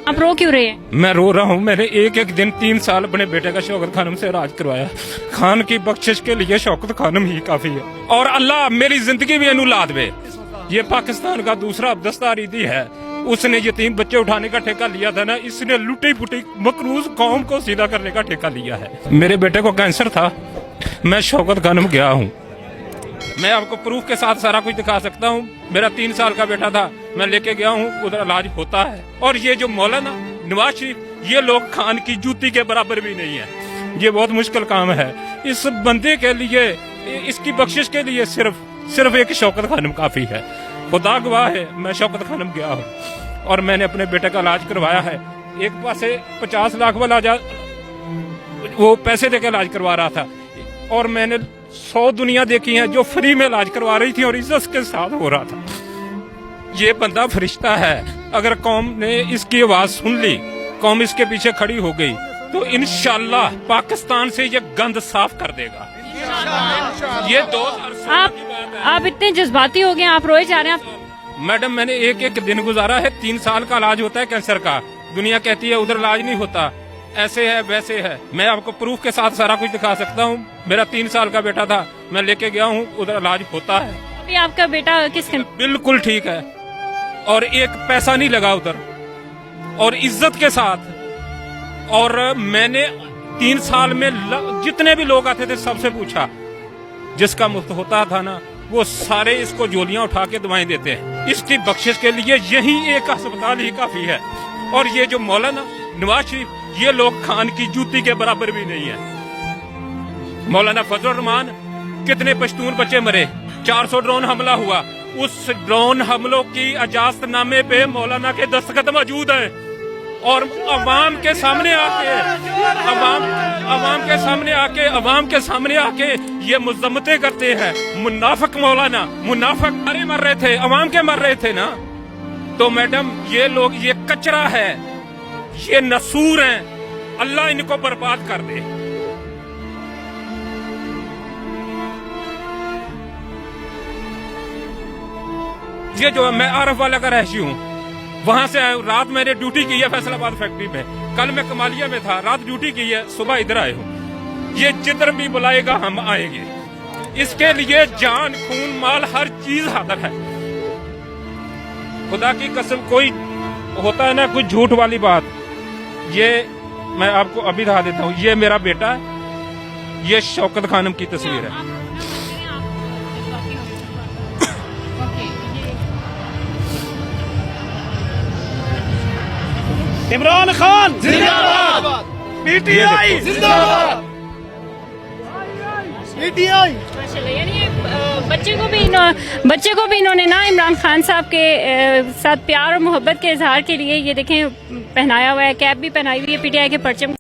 आप रो क्यों रहे हैं? मैं रो रहा हूँ। मैंने एक एक दिन 3 साल अपने बेटे का शौकत खानम से इलाज करवाया। खान की बख्शिश के लिए शौकत खानम ही काफी है और अल्लाह मेरी जिंदगी भी अनुलाद दे। ये पाकिस्तान का दूसरा दस्तार ईदी है। उसने ये 3 बच्चे उठाने का ठेका लिया था ना, इसने लुटी पुटी मकरूज कौम को सीधा करने का ठेका लिया है। मेरे बेटे को कैंसर था, मैं शौकत खानम गया हूँ। मैं आपको प्रूफ के साथ सारा कुछ दिखा सकता हूँ। मेरा 3 साल का बेटा था, मैं लेके गया हूँ, उधर इलाज होता है। और ये जो मौलाना नवाज शरीफ, ये लोग खान की जूती के बराबर भी नहीं है। ये बहुत मुश्किल काम है इस बंदे के लिए। इसकी बख्शिश के लिए सिर्फ एक शौकत खानम काफी है। खुदा गवाह है, मैं शौकत खानम गया हूँ और मैंने अपने बेटे का इलाज करवाया है। एक पासे 50 लाख वाला वो पैसे देकर इलाज करवा रहा था और मैंने 100 दुनिया देखी है जो फ्री में इलाज करवा रही थी और इज्जत के साथ हो रहा था। ये बंदा फरिश्ता है। अगर कौम ने इसकी आवाज सुन ली, कौम इसके पीछे खड़ी हो गई, तो इंशाल्लाह पाकिस्तान से ये गंद साफ कर देगा। ये 2 आप इतने जज्बाती हो गए, आप रोए जा रहे हैं। मैडम, मैंने एक एक दिन गुजारा है। 3 साल का इलाज होता है कैंसर का। दुनिया कहती है उधर इलाज नहीं होता, ऐसे है वैसे है। मैं आपको प्रूफ के साथ सारा कुछ दिखा सकता हूँ। मेरा 3 साल का बेटा था, मैं लेके गया हूँ, उधर इलाज होता है। अभी आपका बेटा किस बिल्कुल ठीक है और एक पैसा नहीं लगा उधर और इज्जत के साथ। और मैंने 3 साल में जितने भी लोग आते थे सबसे पूछा, जिसका मुफ्त होता था ना, वो सारे इसको जोलियां उठा के दवाएं देते हैं। इसकी बख्शिश के लिए यही एक अस्पताल ही काफी है। और ये जो मौलाना नवाज शरीफ, ये लोग खान की जूती के बराबर भी नहीं है। मौलाना फजल रहमान, कितने पश्तून बच्चे मरे, 400 ड्रोन हमला हुआ। उस ड्रोन हमलों की इजाजतनामे पे मौलाना के दस्तखत मौजूद हैं और अवाम के सामने आके ये मुजम्मतें करते हैं। मुनाफिक मौलाना, मुनाफिक सारे मर रहे थे, अवाम के मर रहे थे ना। तो मैडम, ये लोग, ये कचरा है, ये नसूर हैं। अल्लाह इनको बर्बाद कर दे। ये जो मैं आरफ वाला का रहशी हूँ, वहां से रात मैंने ड्यूटी की है फैसलाबाद फैक्ट्री में। कल मैं कमालिया में था, रात ड्यूटी की है, सुबह इधर आए हूँ। ये जिधर भी बुलाएगा हम आएंगे। इसके लिए जान, खून, माल, हर चीज हाजिर है। खुदा की कसम, कोई होता है ना कुछ झूठ वाली बात। ये मैं आपको अभी दिखा देता हूँ। ये मेरा बेटा है, ये शौकत खानम की तस्वीर है। इमरान खान जिंदाबाद, पीटीआई जिंदाबाद, पीटीआई। यानी बच्चे को भी इन्होंने ना इमरान खान साहब के साथ प्यार और मोहब्बत के इजहार के लिए ये देखें पहनाया हुआ है, कैप भी पहनाई हुई है पीटीआई के परचम।